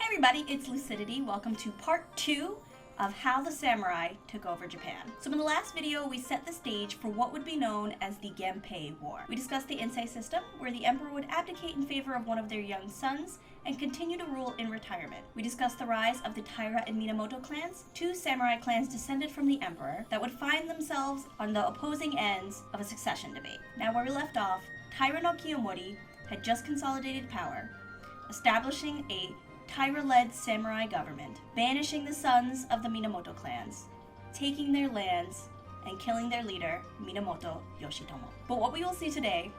everybody, it's Lucidity. Welcome to part 2 of how the samurai took over Japan. So in the last video, we set the stage for what would be known as the Genpei War. We discussed the Insei system, where the emperor would abdicate in favor of one of their young sons and continue to rule in retirement. We discussed the rise of the Taira and Minamoto clans, two samurai clans descended from the emperor that would find themselves on the opposing ends of a succession debate. Now where we left off, Taira no Kiyomori had just consolidated power, establishing a Taira-led samurai government, banishing the sons of the Minamoto clans, taking their lands, and killing their leader, Minamoto Yoshitomo. But what we will see today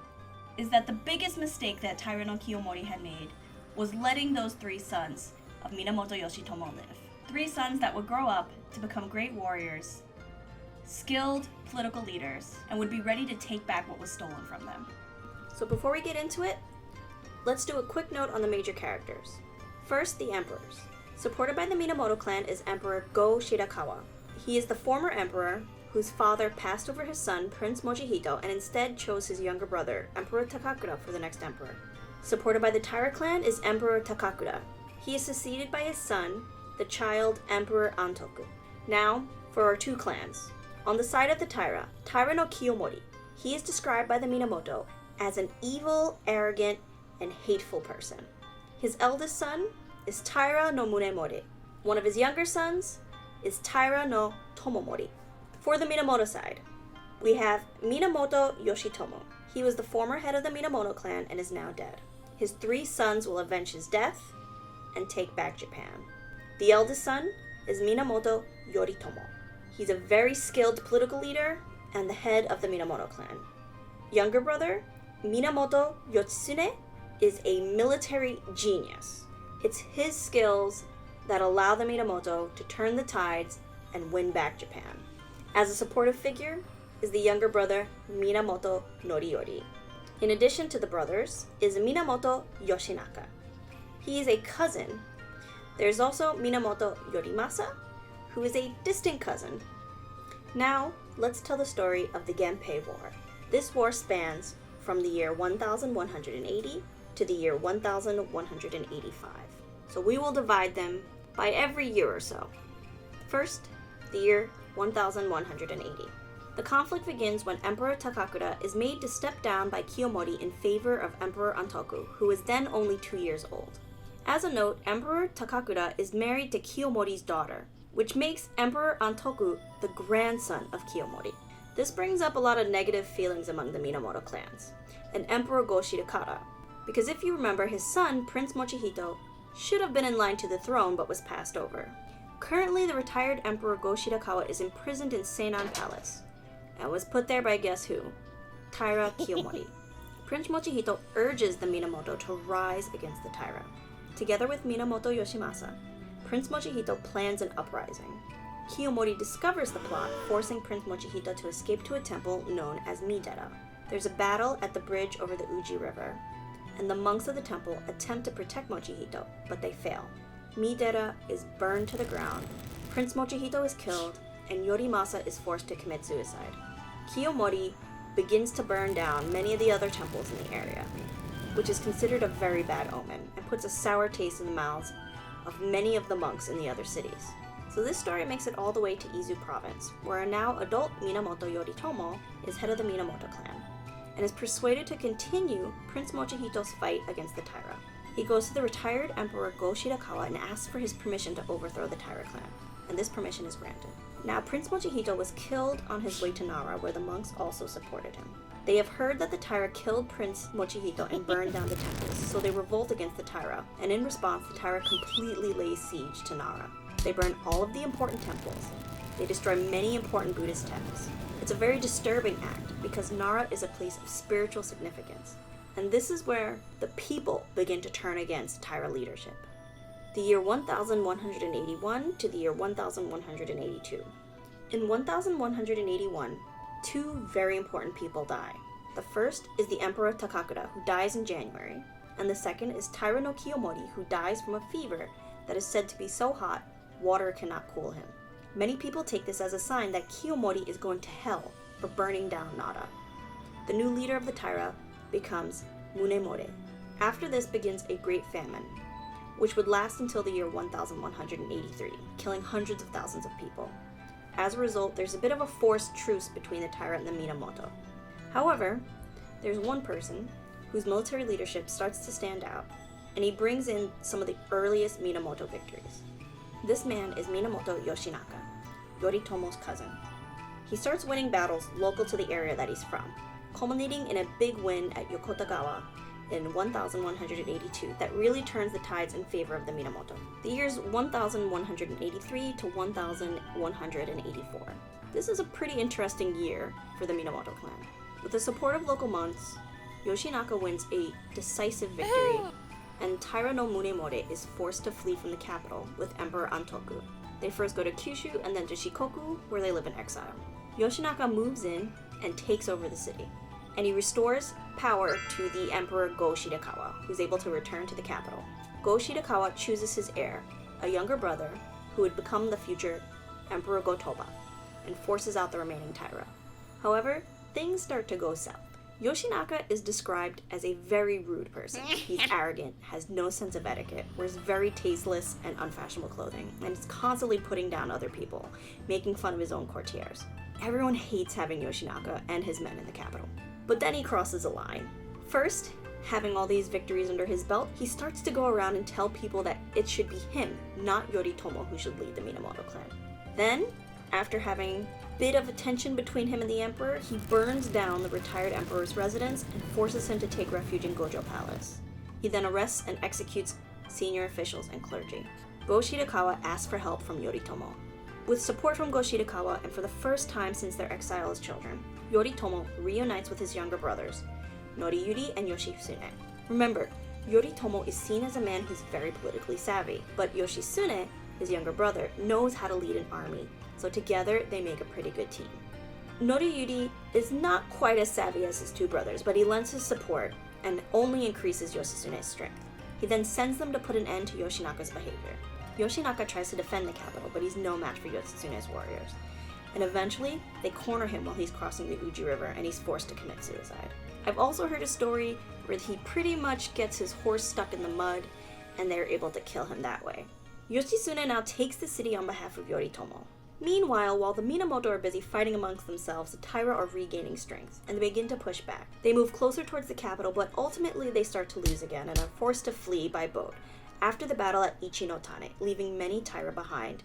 is that the biggest mistake that Taira no Kiyomori had made was letting those three sons of Minamoto Yoshitomo live. Three sons that would grow up to become great warriors, skilled political leaders, and would be ready to take back what was stolen from them. So before we get into it, let's do a quick note on the major characters. First, the emperors. Supported by the Minamoto clan is Emperor Go Shirakawa. He is the former emperor whose father passed over his son, Prince Mochihito, and instead chose his younger brother, Emperor Takakura, for the next emperor. Supported by the Taira clan is Emperor Takakura. He is succeeded by his son, the child Emperor Antoku. Now, for our two clans. On the side of the Taira, Taira no Kiyomori. He is described by the Minamoto as an evil, arrogant, and hateful person. His eldest son is Taira no Munemori. One of his younger sons is Taira no Tomomori. For the Minamoto side, we have Minamoto Yoshitomo. He was the former head of the Minamoto clan and is now dead. His three sons will avenge his death and take back Japan. The eldest son is Minamoto Yoritomo. He's a very skilled political leader and the head of the Minamoto clan. Younger brother, Minamoto Yotsune, is a military genius. It's his skills that allow the Minamoto to turn the tides and win back Japan. As a supportive figure is the younger brother, Minamoto Noriyori. In addition to the brothers is Minamoto Yoshinaka. He is a cousin. There's also Minamoto Yorimasa, who is a distant cousin. Now, let's tell the story of the Genpei War. This war spans from the year 1180 to the year 1185. So we will divide them by every year or so. First, the year 1180. The conflict begins when Emperor Takakura is made to step down by Kiyomori in favor of Emperor Antoku, who was then only 2 years old. As a note, Emperor Takakura is married to Kiyomori's daughter, which makes Emperor Antoku the grandson of Kiyomori. This brings up a lot of negative feelings among the Minamoto clans, and Emperor Go Shirakawa, because if you remember, his son, Prince Mochihito, should have been in line to the throne but was passed over. Currently, the retired Emperor Go Shirakawa is imprisoned in Seinan Palace, and was put there by guess who? Taira Kiyomori. Prince Mochihito urges the Minamoto to rise against the Taira. Together with Minamoto Yoshimasa, Prince Mochihito plans an uprising. Kiyomori discovers the plot, forcing Prince Mochihito to escape to a temple known as Midera. There's a battle at the bridge over the Uji River, and the monks of the temple attempt to protect Mochihito, but they fail. Midera is burned to the ground, Prince Mochihito is killed, and Yorimasa is forced to commit suicide. Kiyomori begins to burn down many of the other temples in the area, which is considered a very bad omen, and puts a sour taste in the mouths of many of the monks in the other cities. So this story makes it all the way to Izu province, where a now adult Minamoto Yoritomo is head of the Minamoto clan, and is persuaded to continue Prince Mochihito's fight against the Taira. He goes to the retired Emperor Go Shirakawa and asks for his permission to overthrow the Taira clan, and this permission is granted. Now, Prince Mochihito was killed on his way to Nara, where the monks also supported him. They have heard that the Taira killed Prince Mochihito and burned down the temples, so they revolt against the Taira, and in response, the Taira completely lays siege to Nara. They burn all of the important temples. They destroy many important Buddhist texts. It's a very disturbing act because Nara is a place of spiritual significance, and this is where the people begin to turn against Taira leadership. The year 1181 to the year 1182. In 1181, two very important people die. The first is the Emperor Takakura, who dies in January, and the second is Taira no Kiyomori, who dies from a fever that is said to be so hot, water cannot cool him. Many people take this as a sign that Kiyomori is going to hell for burning down Nara. The new leader of the Taira becomes Munemori. After this begins a great famine. which would last until the year 1183, killing hundreds of thousands of people. As a result, there's a bit of a forced truce between the Taira and the Minamoto. However, there's one person whose military leadership starts to stand out, and he brings in some of the earliest Minamoto victories. This man is Minamoto Yoshinaka, Yoritomo's cousin. He starts winning battles local to the area that he's from, culminating in a big win at Yokotagawa in 1182 that really turns the tides in favor of the Minamoto. The years 1183 to 1184. This is a pretty interesting year for the Minamoto clan. With the support of local monks, Yoshinaka wins a decisive victory, and Taira no Munemori is forced to flee from the capital with Emperor Antoku. They first go to Kyushu and then to Shikoku, where they live in exile. Yoshinaka moves in and takes over the city, and he restores power to the Emperor Go Shirakawa, who's able to return to the capital. Go Shirakawa chooses his heir, a younger brother, who would become the future Emperor Go-Toba, and forces out the remaining Taira. However, things start to go south. Yoshinaka is described as a very rude person. He's arrogant, has no sense of etiquette, wears very tasteless and unfashionable clothing, and is constantly putting down other people, making fun of his own courtiers. Everyone hates having Yoshinaka and his men in the capital. But then he crosses a line. First, having all these victories under his belt, he starts to go around and tell people that it should be him, not Yoritomo, who should lead the Minamoto clan. Then, after having a bit of a tension between him and the emperor, he burns down the retired emperor's residence and forces him to take refuge in Gojo Palace. He then arrests and executes senior officials and clergy. Go Shirakawa asks for help from Yoritomo. With support from Go Shirakawa, and for the first time since their exile as children, Yoritomo reunites with his younger brothers, Noriyuri and Yoshitsune. Remember, Yoritomo is seen as a man who's very politically savvy, but Yoshitsune, his younger brother, knows how to lead an army, so together they make a pretty good team. Noriyuri is not quite as savvy as his two brothers, but he lends his support and only increases Yoshitsune's strength. He then sends them to put an end to Yoshinaka's behavior. Yoshinaka tries to defend the capital, but he's no match for Yoshitsune's warriors. And eventually, they corner him while he's crossing the Uji River, and he's forced to commit suicide. I've also heard a story where he pretty much gets his horse stuck in the mud, and they're able to kill him that way. Yoshitsune now takes the city on behalf of Yoritomo. Meanwhile, while the Minamoto are busy fighting amongst themselves, the Taira are regaining strength, and they begin to push back. They move closer towards the capital, but ultimately they start to lose again, and are forced to flee by boat after the battle at Ichi-no-Tane, leaving many Taira behind,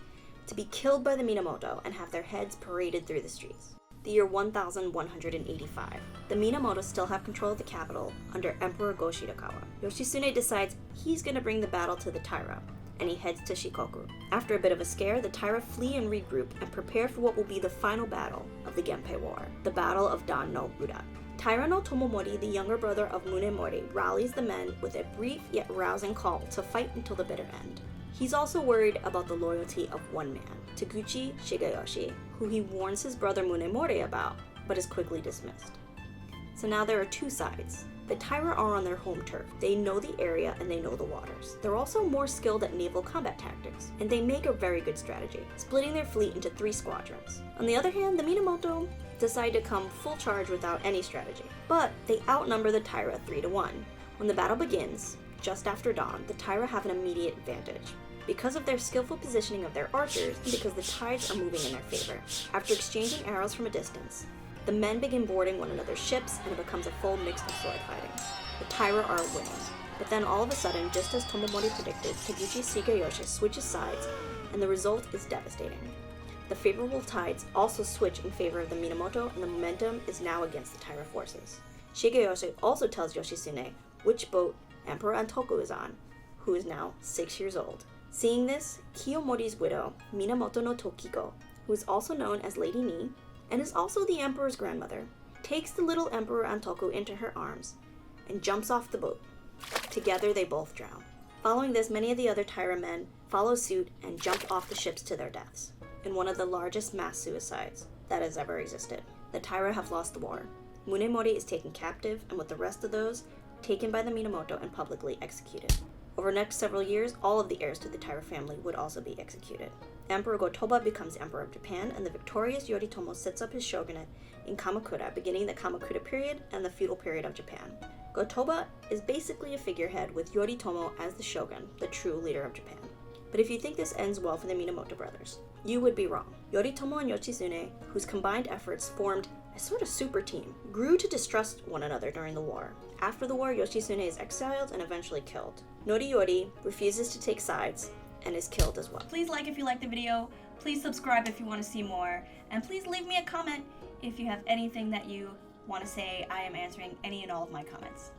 to be killed by the Minamoto and have their heads paraded through the streets. The year 1185. The Minamoto still have control of the capital under Emperor Go Shirakawa. Yoshitsune decides he's going to bring the battle to the Taira, and he heads to Shikoku. After a bit of a scare, the Taira flee and regroup and prepare for what will be the final battle of the Genpei War, the Battle of Dan no Ura. Taira no Tomomori, the younger brother of Munemori, rallies the men with a brief yet rousing call to fight until the bitter end. He's also worried about the loyalty of one man, Taguchi Shigeyoshi, who he warns his brother Munemori about, but is quickly dismissed. So now there are two sides. The Taira are on their home turf. They know the area and they know the waters. They're also more skilled at naval combat tactics, and they make a very good strategy, splitting their fleet into 3 squadrons. On the other hand, the Minamoto decide to come full charge without any strategy, but they outnumber the Taira 3-1. When the battle begins, just after dawn, the Taira have an immediate advantage, because of their skillful positioning of their archers and because the tides are moving in their favor. After exchanging arrows from a distance, the men begin boarding one another's ships and it becomes a full mix of sword fighting. The Taira are winning, but then all of a sudden, just as Tomomori predicted, Taguchi Shigeyoshi switches sides and the result is devastating. The favorable tides also switch in favor of the Minamoto, and the momentum is now against the Taira forces. Shigeyoshi also tells Yoshitsune which boat Emperor Antoku is on, who is now 6 years old. Seeing this, Kiyomori's widow, Minamoto no Tokiko, who is also known as Lady Ni, and is also the emperor's grandmother, takes the little Emperor Antoku into her arms and jumps off the boat. Together they both drown. Following this, many of the other Taira men follow suit and jump off the ships to their deaths, in one of the largest mass suicides that has ever existed. The Taira have lost the war. Munemori is taken captive, and with the rest of those, taken by the Minamoto and publicly executed. Over the next several years, all of the heirs to the Taira family would also be executed. Emperor Go-Toba becomes Emperor of Japan, and the victorious Yoritomo sets up his shogunate in Kamakura, beginning the Kamakura period and the feudal period of Japan. Go-Toba is basically a figurehead with Yoritomo as the shogun, the true leader of Japan. But if you think this ends well for the Minamoto brothers, you would be wrong. Yoritomo and Yoshitsune, whose combined efforts formed a sort of super team, grew to distrust one another during the war. After the war, Yoshitsune is exiled and eventually killed. Noriyori refuses to take sides and is killed as well. Please like if you liked the video, please subscribe if you want to see more, and please leave me a comment if you have anything that you want to say. I am answering any and all of my comments.